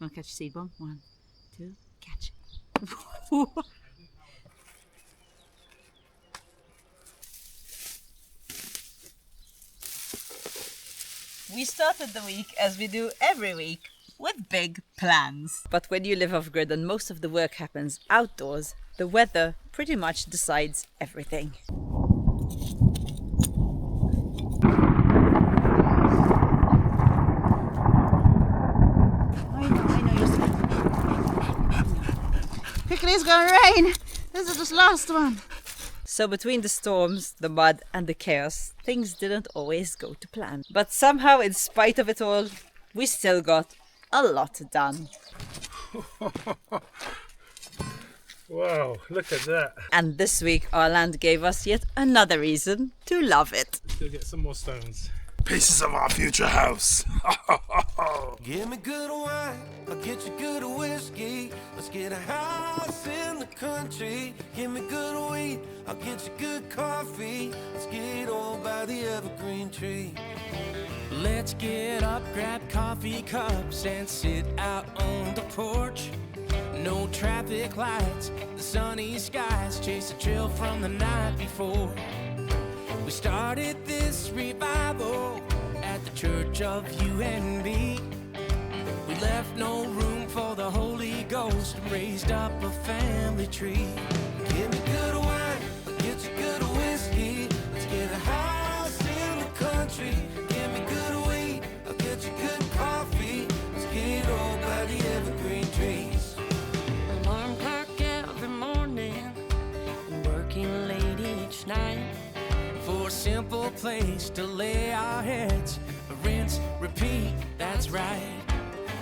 Want to catch a seed bomb? 1, 2, catch it. We started the week as we do every week, with big plans. But when you live off grid and most of the work happens outdoors, the weather pretty much decides everything. I know you're scared. Quickly, it's gonna rain! This is the last one. So between the storms, the mud and the chaos, things didn't always go to plan. But somehow, in spite of it all, we still got a lot done. Wow, look at that. And this week our land gave us yet another reason to love it. Still get some more stones. Pieces of our future house. Give me good wine, I'll get you good whiskey. Let's get a house in the country. Give me good weed, I'll get you good coffee. Let's get old by the evergreen tree. Let's get up, grab coffee cups and sit out on the porch. No traffic lights, the sunny skies chase a chill from the night before. We started this revival at the church of you and me. We left no room for the Holy Ghost and raised up a family tree. Give me good wine, I'll get you good whiskey. Let's get a house in the country. Give me good weed, I'll get you good coffee. Let's get old by the evergreen trees. Alarm clock every morning and working late each night for a simple place to lay our heads. Rinse, repeat, that's right.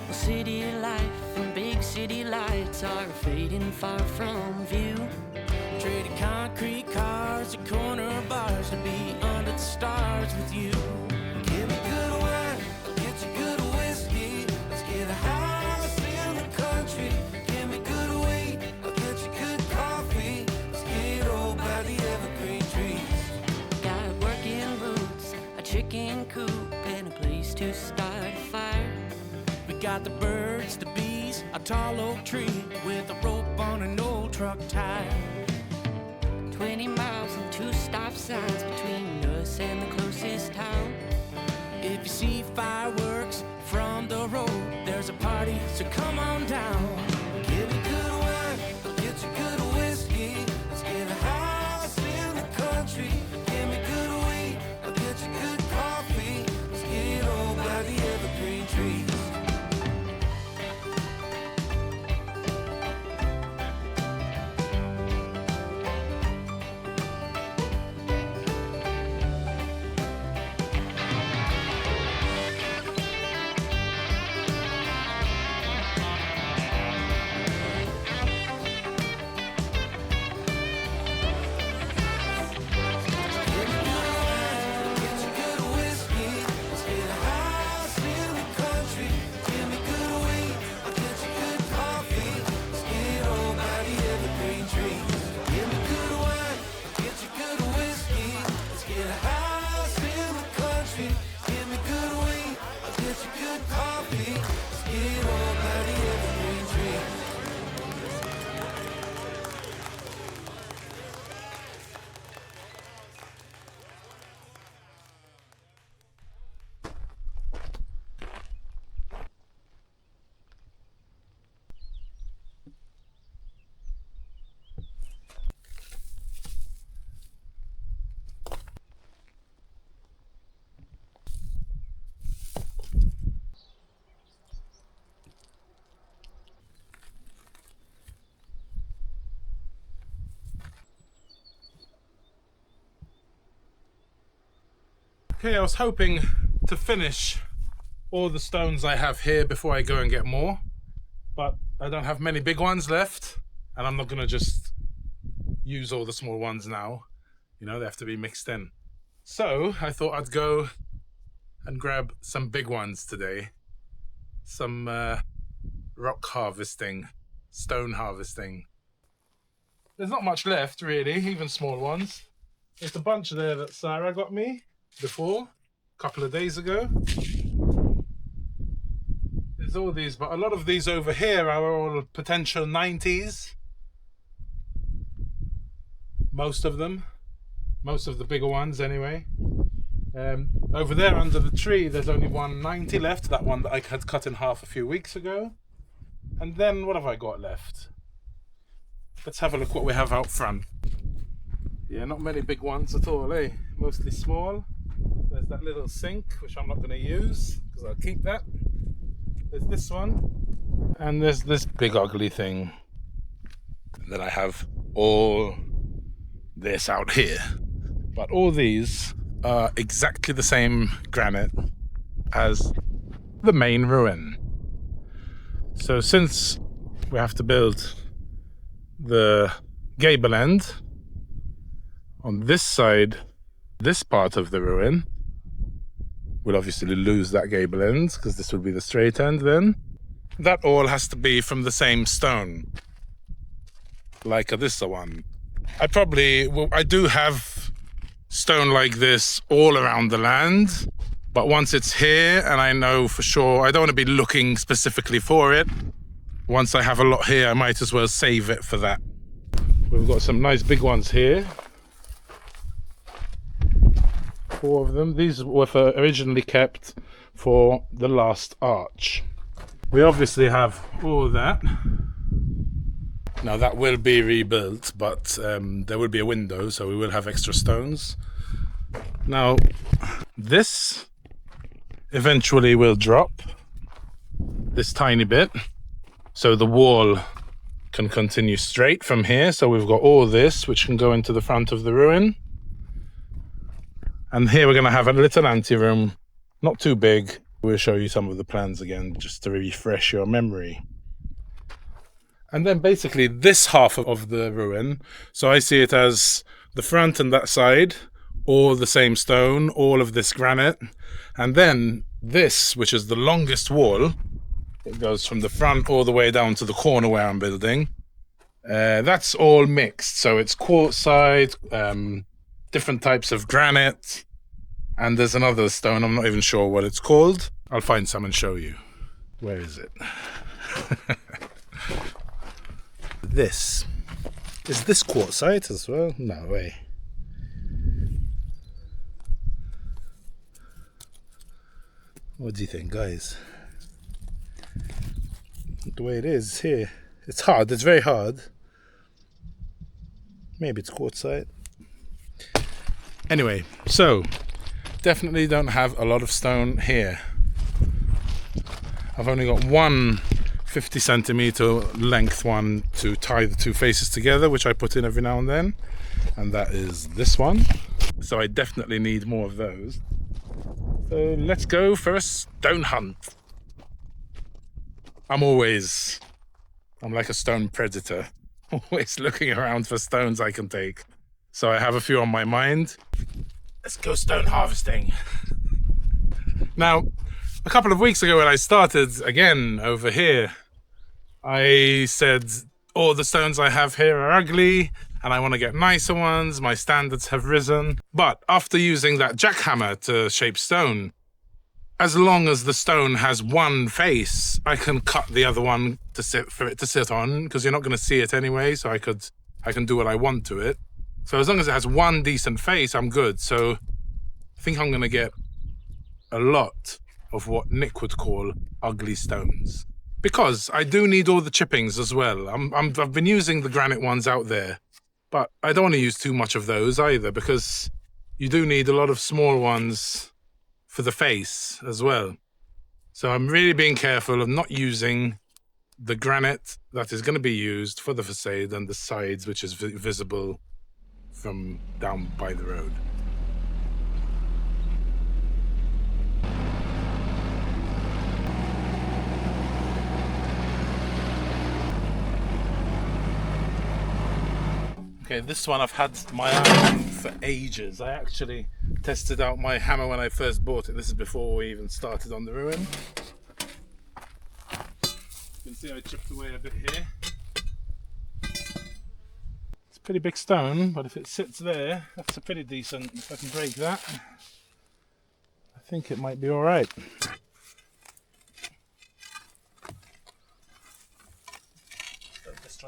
Well, city life and big city lights are fading far from view. Traded concrete cars and corner bars to be under the stars with you. Give me good wine, I'll get you good whiskey. Let's get a house in the country. Give me good weed, I'll get you good coffee. Let's get old by the evergreen trees. Got working roots, a chicken coop, and a place to start a fire. We got the birds, the bees, a tall oak tree with a rope on an old truck tire. 20 miles and 2 stop signs between us and the closest town. If you see fireworks from the road, there's a party, so come on down. Give me good wine, I'll get you good whiskey. Let's get a house in the country. Give me good weed, I'll get you good coffee. Let's get old by the evergreen trees. Okay, I was hoping to finish all the stones I have here before I go and get more, but I don't have many big ones left, and I'm not gonna just use all the small ones now. You know, they have to be mixed in. So I thought I'd go and grab some big ones today. Some rock harvesting, stone harvesting. There's not much left really, even small ones. There's a bunch there that Sarah got me before, a couple of days ago. there's all these, but a lot of these over here are all potential 90s. Most of them. Most of the bigger ones anyway. Over there under the tree there's only one 90 left, that one that I had cut in half a few weeks ago. And then what have I got left? Let's have a look what we have out front. Yeah, not many big ones at all, eh? Mostly small. There's that little sink, which I'm not going to use, because I'll keep that. There's this one. And there's this big ugly thing. And then I have all this out here. But all these are exactly the same granite as the main ruin. So since we have to build the gable end on this side, this part of the ruin, we'll obviously lose that gable end because this will be the straight end then. That all has to be from the same stone, like this one. I do have stone like this all around the land, but once it's here and I know for sure, I don't want to be looking specifically for it. Once I have a lot here, I might as well save it for that. We've got some nice big ones here. 4 of them. These were originally kept for the last arch. We obviously have all that. Now that will be rebuilt, but there will be a window, so we will have extra stones. Now, this eventually will drop this tiny bit, so the wall can continue straight from here. So we've got all this, which can go into the front of the ruin. And here we're going to have a little anteroom, not too big. We'll show you some of the plans again, just to refresh your memory. And then basically this half of the ruin, so I see it as the front and that side, all the same stone, all of this granite. And then this, which is the longest wall, it goes from the front all the way down to the corner where I'm building. That's all mixed. So it's quartzite, different types of granite, and there's another stone, I'm not even sure what it's called. I'll find some and show you. Where is it? This. Is this quartzite as well? No way. What do you think, guys? The way it is here. It's hard, it's very hard. Maybe it's quartzite. Anyway, so definitely don't have a lot of stone here. I've only got one 50 centimeter length one to tie the two faces together, which I put in every now and then, and that is this one. So I definitely need more of those. So let's go for a stone hunt. I'm like a stone predator, always looking around for stones I can take. So I have a few on my mind. Let's go stone harvesting. Now, a couple of weeks ago when I started again over here, I said all the stones I have here are ugly and I want to get nicer ones. My standards have risen. But after using that jackhammer to shape stone, as long as the stone has one face, I can cut the other one for it to sit on, because you're not going to see it anyway, so I can do what I want to it. So as long as it has one decent face, I'm good. So I think I'm going to get a lot of what Nick would call ugly stones, because I do need all the chippings as well. I've been using the granite ones out there, but I don't want to use too much of those either, because you do need a lot of small ones for the face as well. So I'm really being careful of not using the granite that is going to be used for the facade and the sides, which is visible from down by the road. Okay, this one I've had my eye on for ages. I actually tested out my hammer when I first bought it. This is before we even started on the ruin. You can see I chipped away a bit here. It's a pretty big stone, but if it sits there, that's a pretty decent. If I can break that, I think it might be all right.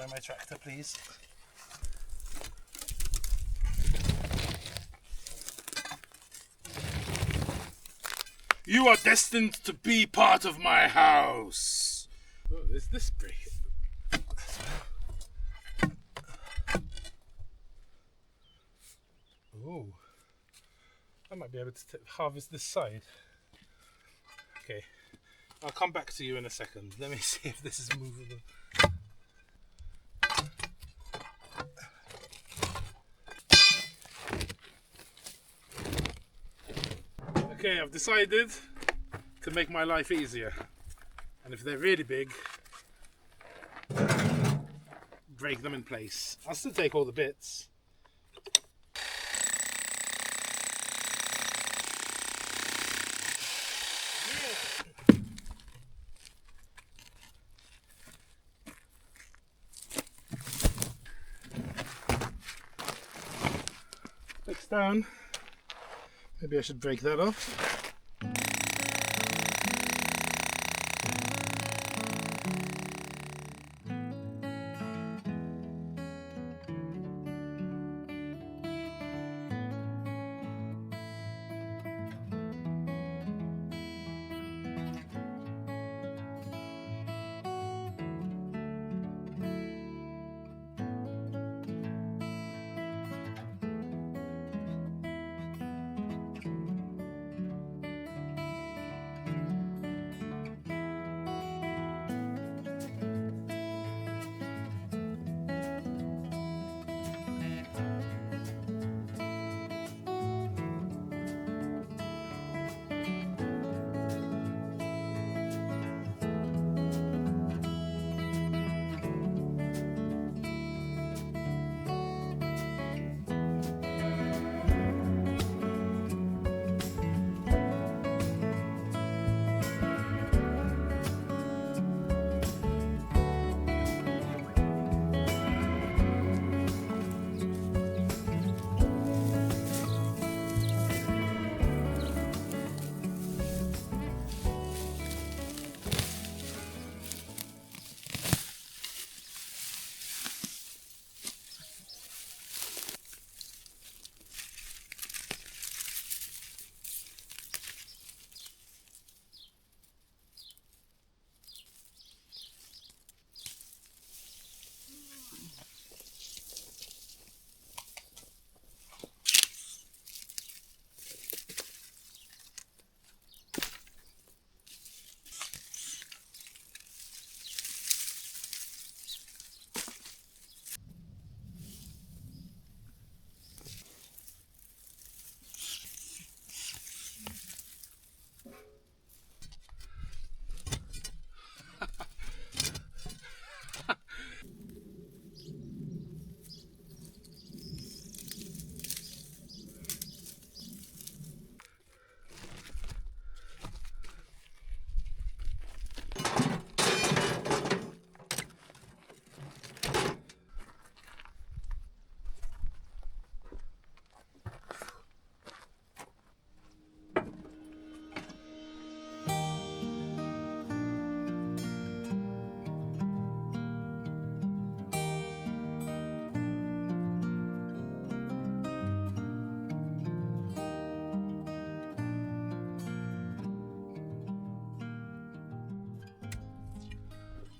destroy my tractor, please. You are destined to be part of my house. Oh, there's this brick. Oh, I might be able to harvest this side. Okay, I'll come back to you in a second. Let me see if this is movable. Okay, I've decided to make my life easier. And if they're really big, break them in place. I'll still take all the bits. Big stone. Maybe I should break that off.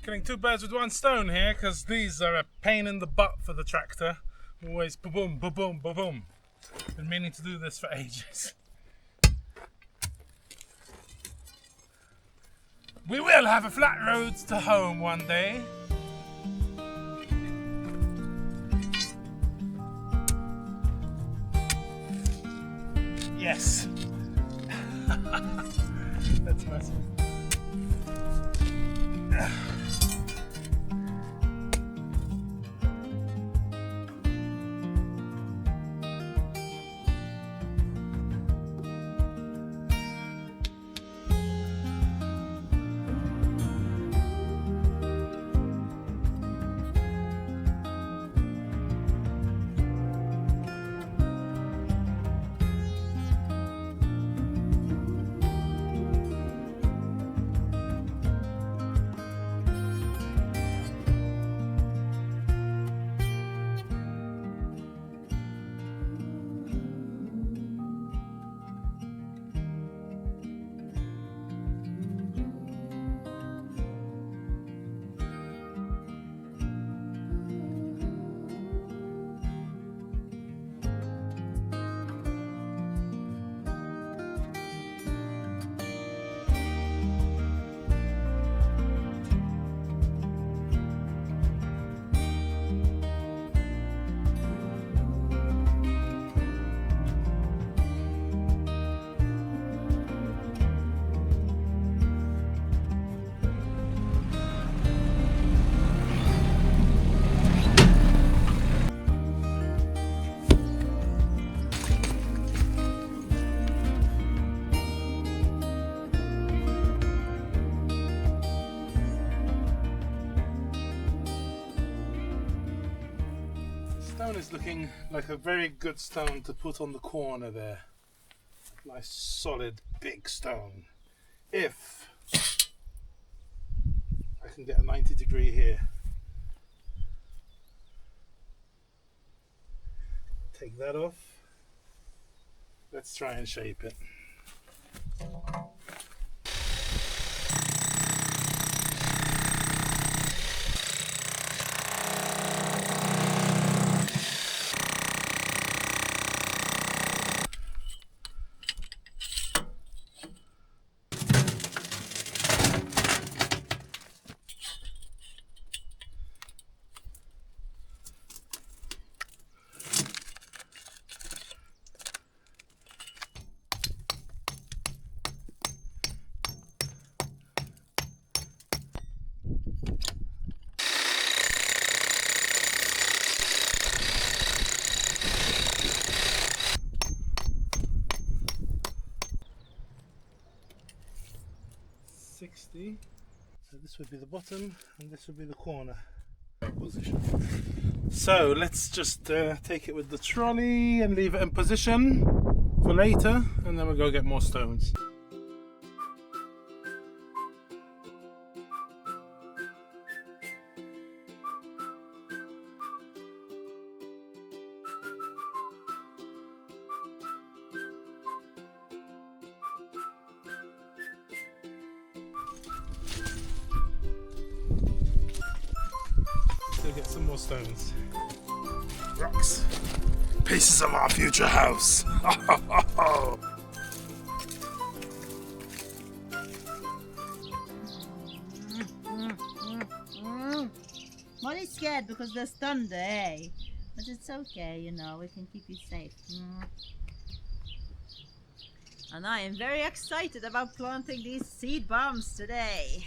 Killing two birds with one stone here, because these are a pain in the butt for the tractor. Always ba-boom, ba-boom, ba-boom. Been meaning to do this for ages. We will have a flat road to home one day. Yes. That's massive. stone is looking like a very good stone to put on the corner there. Nice solid big stone. If I can get a 90-degree here. Take that off. Let's try and shape it. So this would be the bottom and this would be the corner position. So let's just take it with the trolley and leave it in position for later, and then we'll go get more stones. Get some more stones. Rocks. Pieces of our future house. Molly's scared because there's thunder, eh? But it's okay, you know, we can keep you safe. And I am very excited about planting these seed bombs today.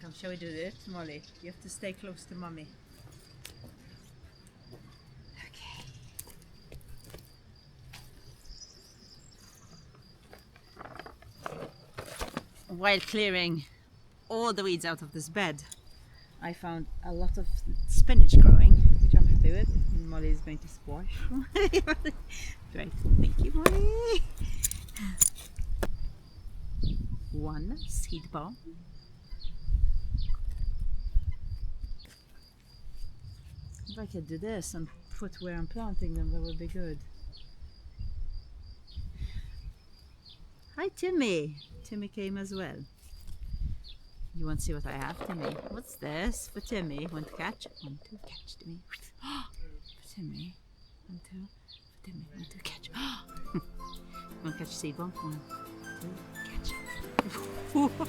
Come, shall we do this, Molly? You have to stay close to Mummy. Okay. While clearing all the weeds out of this bed, I found a lot of spinach growing, which I'm happy with. And Molly is going to squash. Great, thank you, Molly. One seed bomb. If I could do this and put where I'm planting them, that would be good. Hi Timmy! Timmy came as well. You want to see what I have, Timmy? What's this for Timmy? Want to catch? Want to catch, Timmy. For Timmy. Want to? For Timmy. Want to catch? Want to catch seed bomb? One, two, catch.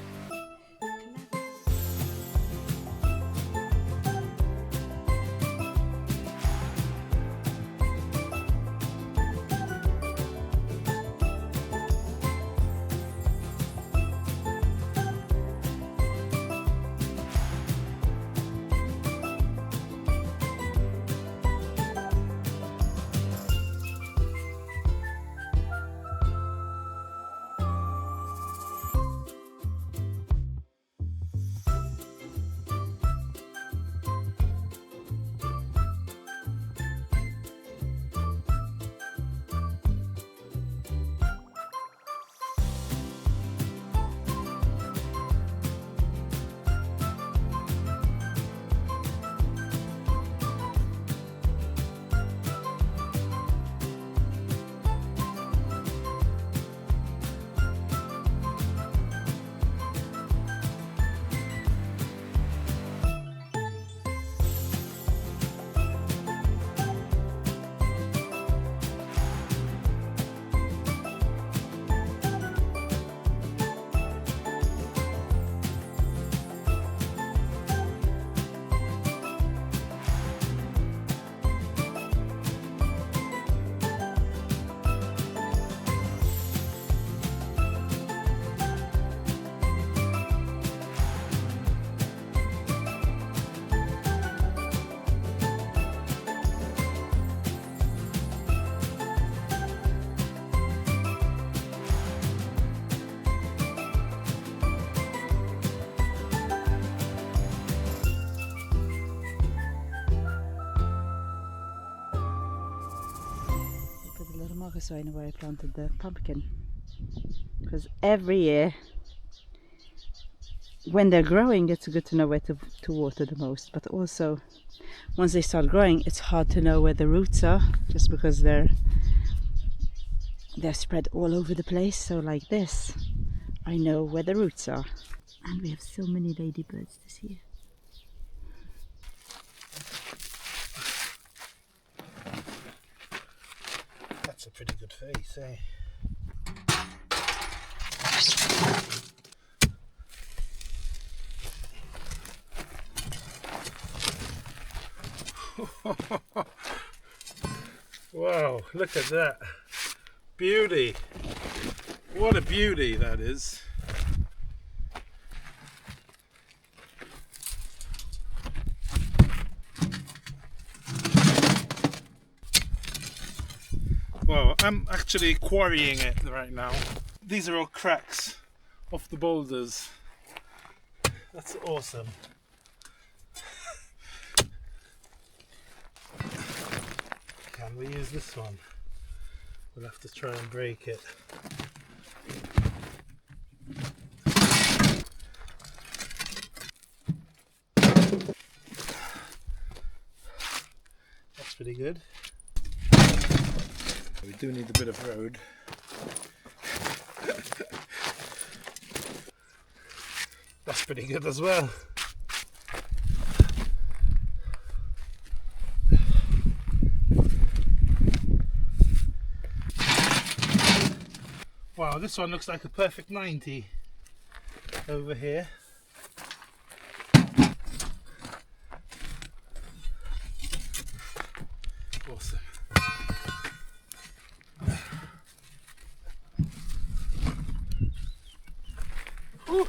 also I know where I planted the pumpkin. Because every year when they're growing, it's good to know where to water the most, but also once they start growing, it's hard to know where the roots are, just because they're spread all over the place. So like this, I know where the roots are. And we have so many ladybirds this year. That's a pretty good face, eh? Wow, look at that. Beauty. What a beauty that is. Well, I'm actually quarrying it right now. These are all cracks off the boulders. That's awesome. Can we use this one? We'll have to try and break it. That's pretty good. We do need a bit of road. That's pretty good as well. Wow, this one looks like a perfect 90 over here. Awesome. Ooh.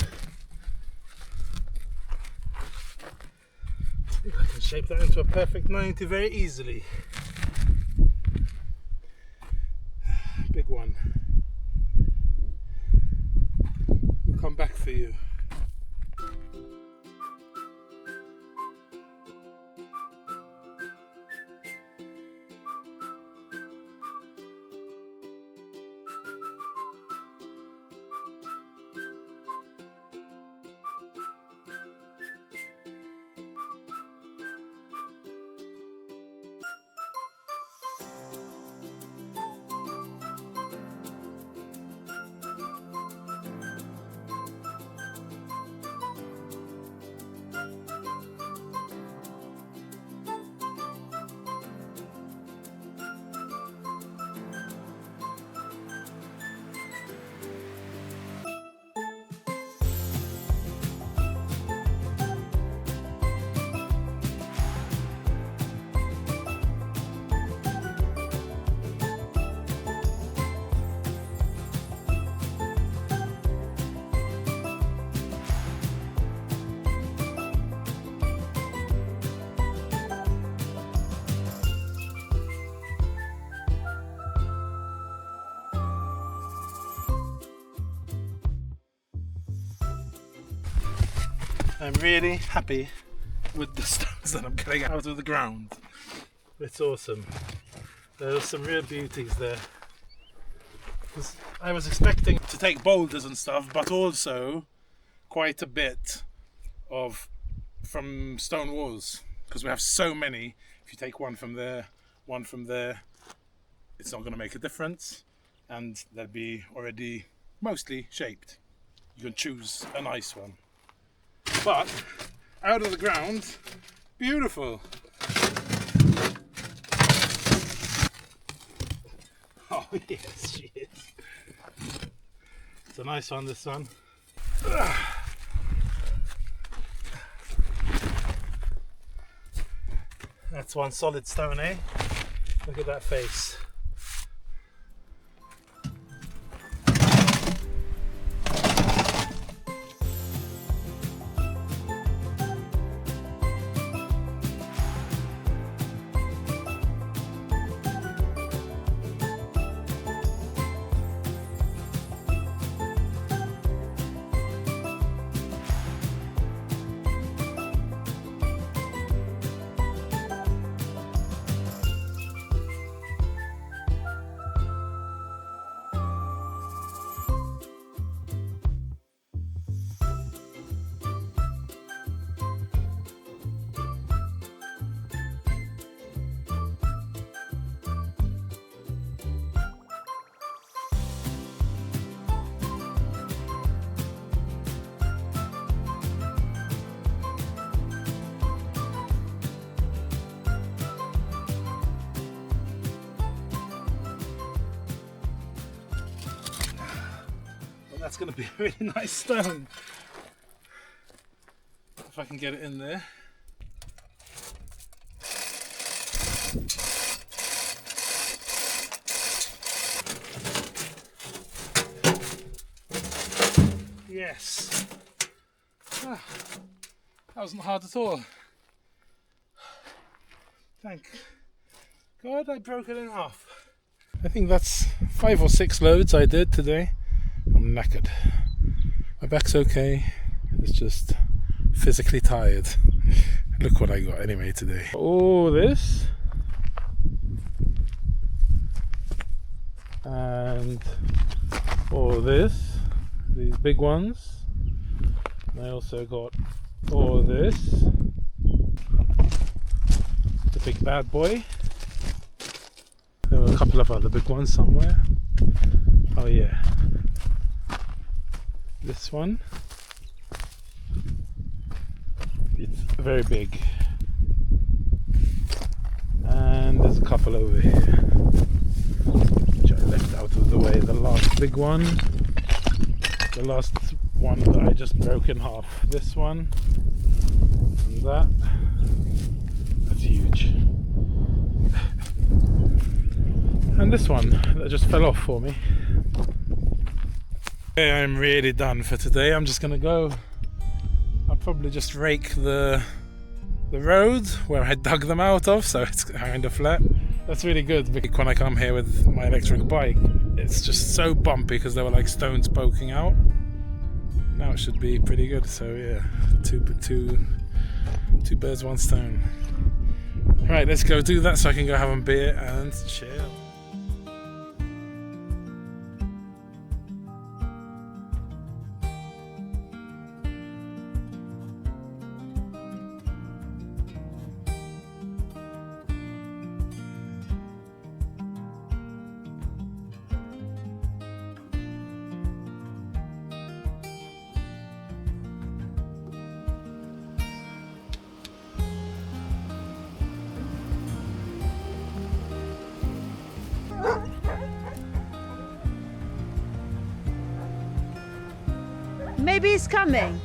I think I can shape that into a perfect 90 very easily. Big one. We'll come back for you. I'm really happy with the stones that I'm getting out of the ground. It's awesome. There are some real beauties there. I was expecting to take boulders and stuff, but also quite a bit from stone walls, because we have so many. If you take one from there, it's not going to make a difference, and they'll be already mostly shaped. You can choose a nice one. But out of the ground, beautiful. Oh yes, she is. It's a nice one, this one. That's one solid stone, eh? Look at that face. That's going to be a really nice stone. If I can get it in there. Yes. Ah, that wasn't hard at all. Thank God I broke it in half. I think that's 5 or 6 loads I did today. I'm knackered. My back's okay. It's just physically tired. Look what I got anyway today. All this. And all this. These big ones. And I also got all this. The big bad boy. There were a couple of other big ones somewhere. Oh yeah. This one. It's very big. And there's a couple over here, which I left out of the way. The last big one. The last one that I just broke in half. This one. And that. That's huge. And this one that just fell off for me. Okay, I'm really done for today. I'm just gonna go. I'll probably just rake the road where I dug them out of, so it's kind of flat. That's really good because when I come here with my electric bike, it's just so bumpy because there were like stones poking out. Now it should be pretty good. So yeah, two birds, one stone. Right, let's go do that so I can go have a beer and chill. Maybe he's coming.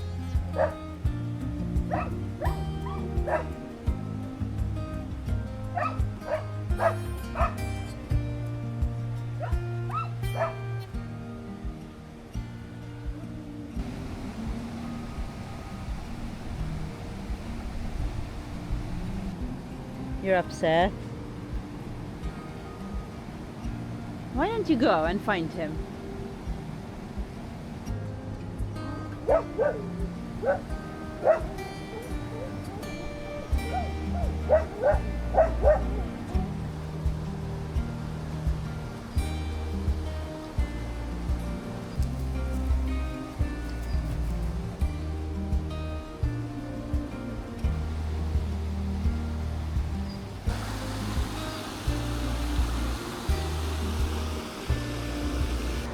You're upset. Why don't you go and find him?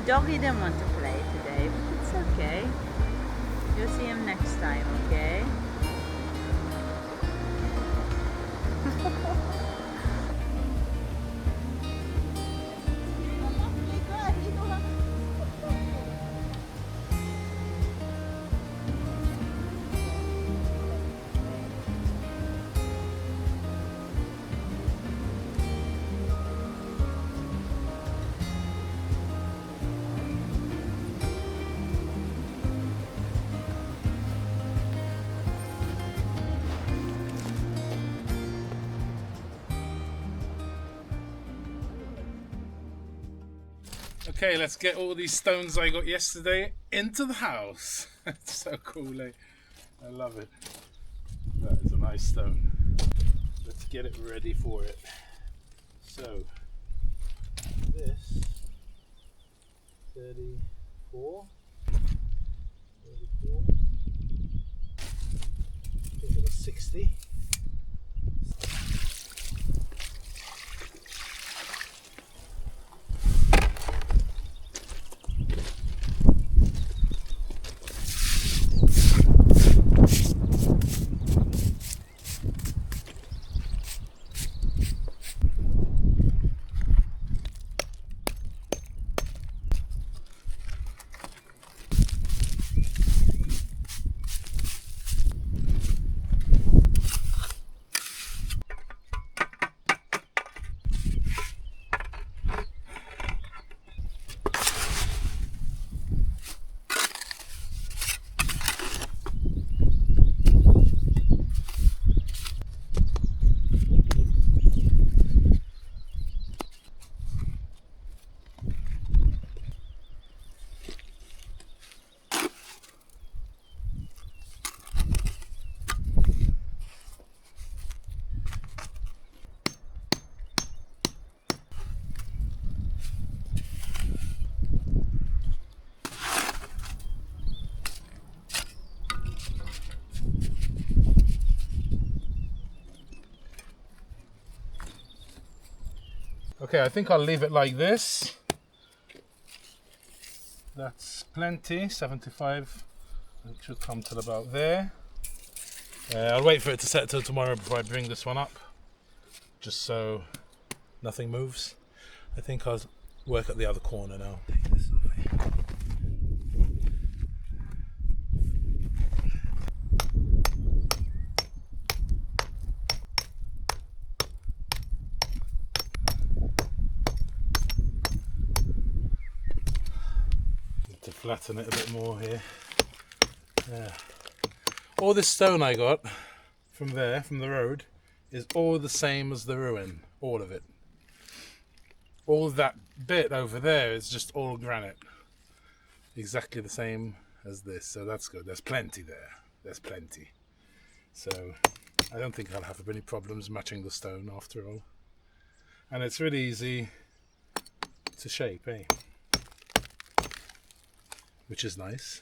Doggy didn't want to play today, but it's okay. You'll see him next time, okay? Okay, let's get all these stones I got yesterday into the house. It's so cool, eh? I love it. That is a nice stone. Let's get it ready for it. So, this 34. I think it was 60. Okay, I think I'll leave it like this. That's plenty, 75. It should come till about there. I'll wait for it to set till tomorrow before I bring this one up, just so nothing moves. I think I'll work at the other corner now. Take this away. Need to flatten it a bit more here. Yeah. All this stone I got from there, from the road, is all the same as the ruin. All of it. All that bit over there is just all granite. Exactly the same as this, so that's good. There's plenty there. There's plenty. So I don't think I'll have any problems matching the stone after all. And it's really easy to shape, eh? Which is nice.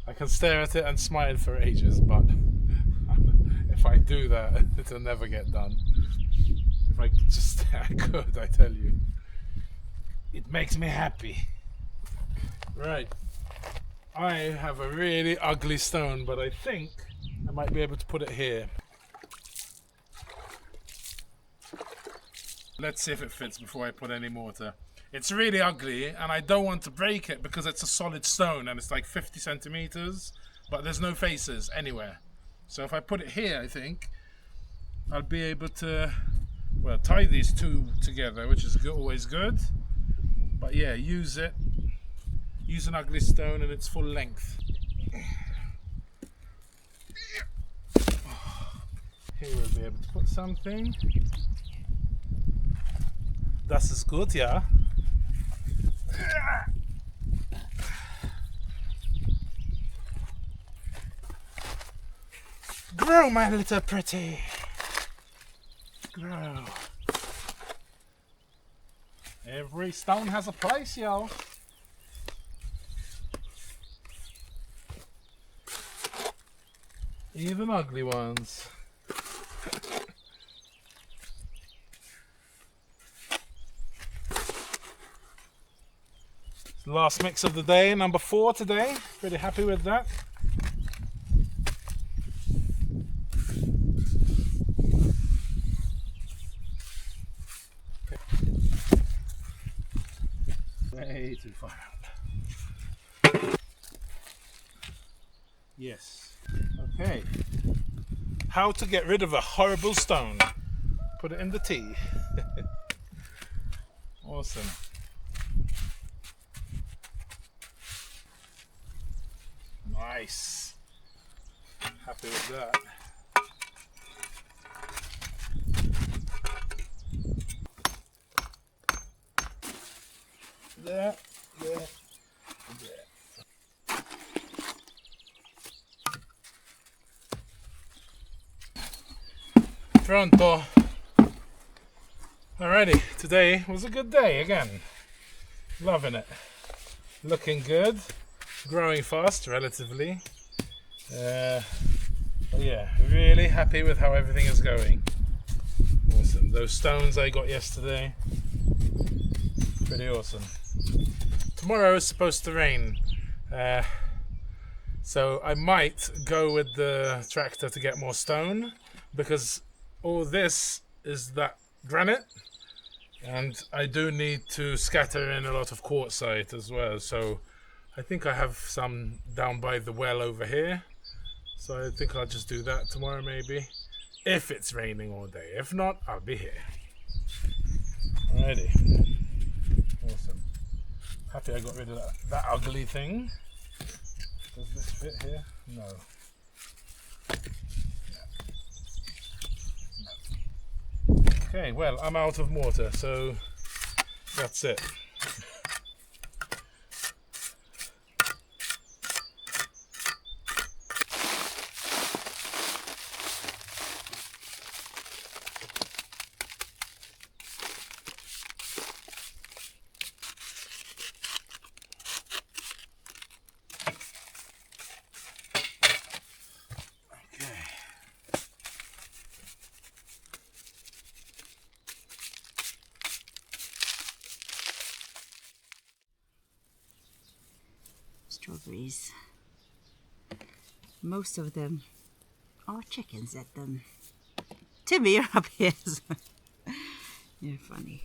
I can stare at it and smile for ages, but if I do that, it'll never get done. If I just stare, I could, I tell you. It makes me happy. Right. I have a really ugly stone, but I think I might be able to put it here. Let's see if it fits before I put any mortar. It's really ugly and I don't want to break it because it's a solid stone and it's like 50 centimeters, but there's no faces anywhere. So if I put it here, I think I'll be able to, well, tie these two together, which is always good. But yeah, use an ugly stone in its full length. Here we'll be able to put something. Das ist gut, ja. Grow, my little pretty. Grow. Every stone has a place, yo. Even ugly ones. Last mix of the day, number 4 today. Pretty happy with that. Way too far out. Yes. Okay. How to get rid of a horrible stone. Put it in the tea. Awesome. Nice. Happy with that. There. Pronto. Alrighty, today was a good day again. Loving it. Looking good. Growing fast, relatively. Yeah, really happy with how everything is going. Awesome. Those stones I got yesterday, pretty awesome. Tomorrow is supposed to rain, so I might go with the tractor to get more stone, because all this is that granite, and I do need to scatter in a lot of quartzite as well. So I think I have some down by the well over here, so I think I'll just do that tomorrow maybe, if it's raining all day. If not, I'll be here. Alrighty. Awesome. Happy I got rid of that ugly thing. Does this fit here? No. No. Okay, well, I'm out of mortar, so that's it. Strawberries. Most of them are chickens at them. Timmy, you're up here. You're funny.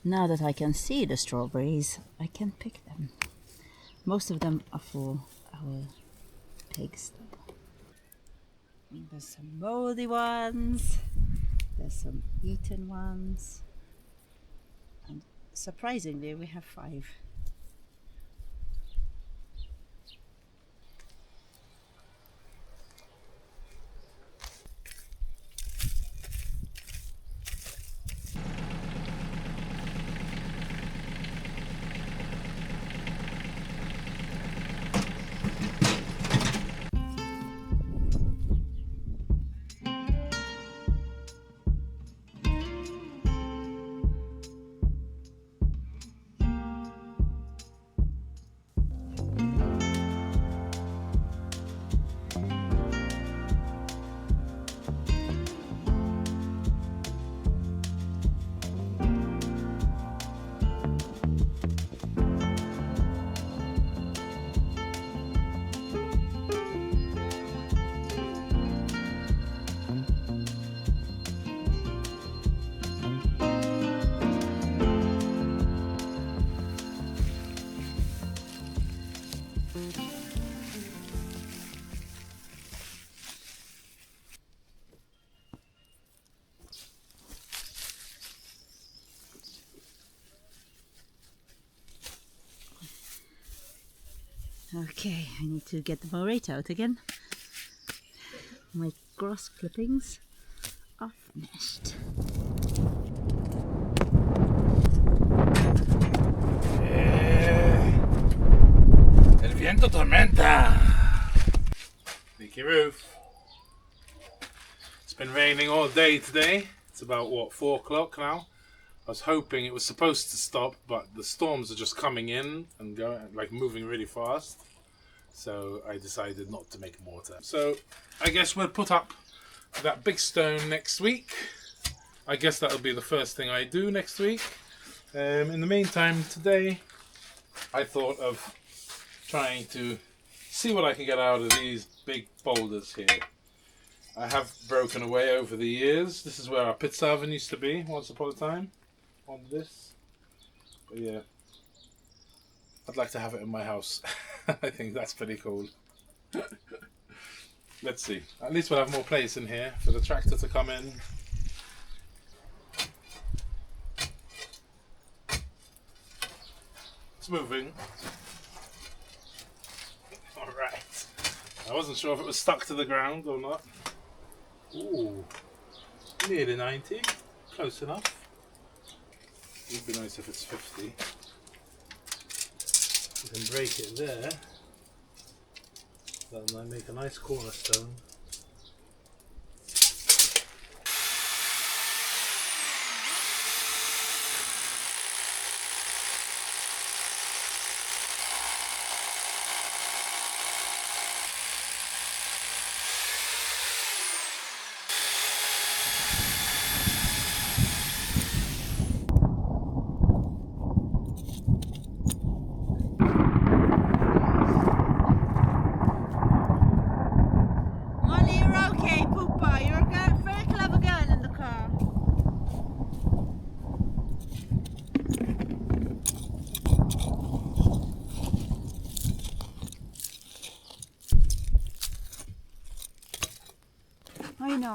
Now that I can see the strawberries, I can pick them. Most of them are for our pigs. There's some moldy ones, there's some eaten ones, and surprisingly we have 5. Okay, I need to get the mowerate out again. My grass clippings are finished. El viento tormenta. Leaky roof. It's been raining all day today. It's about, what, 4 o'clock now? I was hoping it was supposed to stop, but the storms are just coming in and going, like moving really fast. So I decided not to make mortar. So I guess we'll put up that big stone next week. I guess that'll be the first thing I do next week. In the meantime, today I thought of trying to see what I can get out of these big boulders here. I have broken away over the years. This is where our pizza oven used to be once upon a time, on this. But yeah, I'd like to have it in my house. I think that's pretty cool. Let's see. At least we'll have more place in here for the tractor to come in. It's moving. Alright. I wasn't sure if it was stuck to the ground or not. Ooh. Nearly 90. Close enough. It would be nice if it's 50. You can break it there. That'll make a nice cornerstone.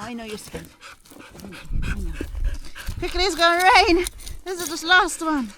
I know you're scared. I know. Quickly, it's gonna rain. This is the last one.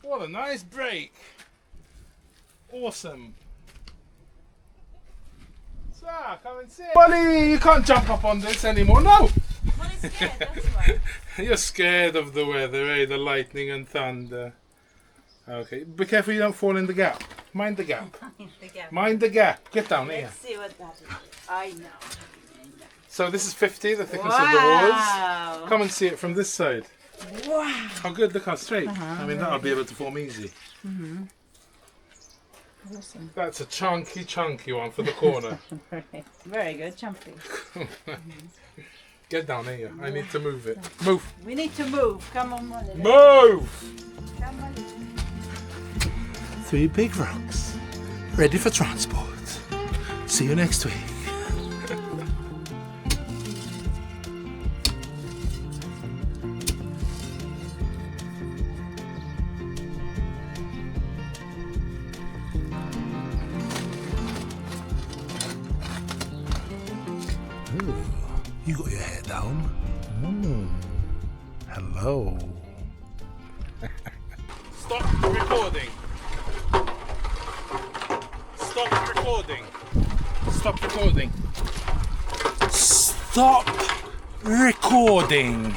What a nice break. Awesome. So, come and sit. Molly, you can't jump up on this anymore. No! Molly's scared, that's why. You're scared of the weather, eh? The lightning and thunder. Okay, be careful you don't fall in the gap. Mind the gap. Mind the gap. Get down here. Let's see what that is. I know. So this is 50, the thickness of the walls. Come and see it from this side. Wow. Oh good, look how straight. I mean, that'll be able to form easy. Awesome. That's a chunky one for the corner. Very good, jumpy. Get down here. I need to move it. Move. We need to move. Come on, Molly. Move! Come on. 3 big rocks, ready for transport. See you next week. You got your head down. Hello. Stop recording. Stop recording. Stop recording. Stop recording.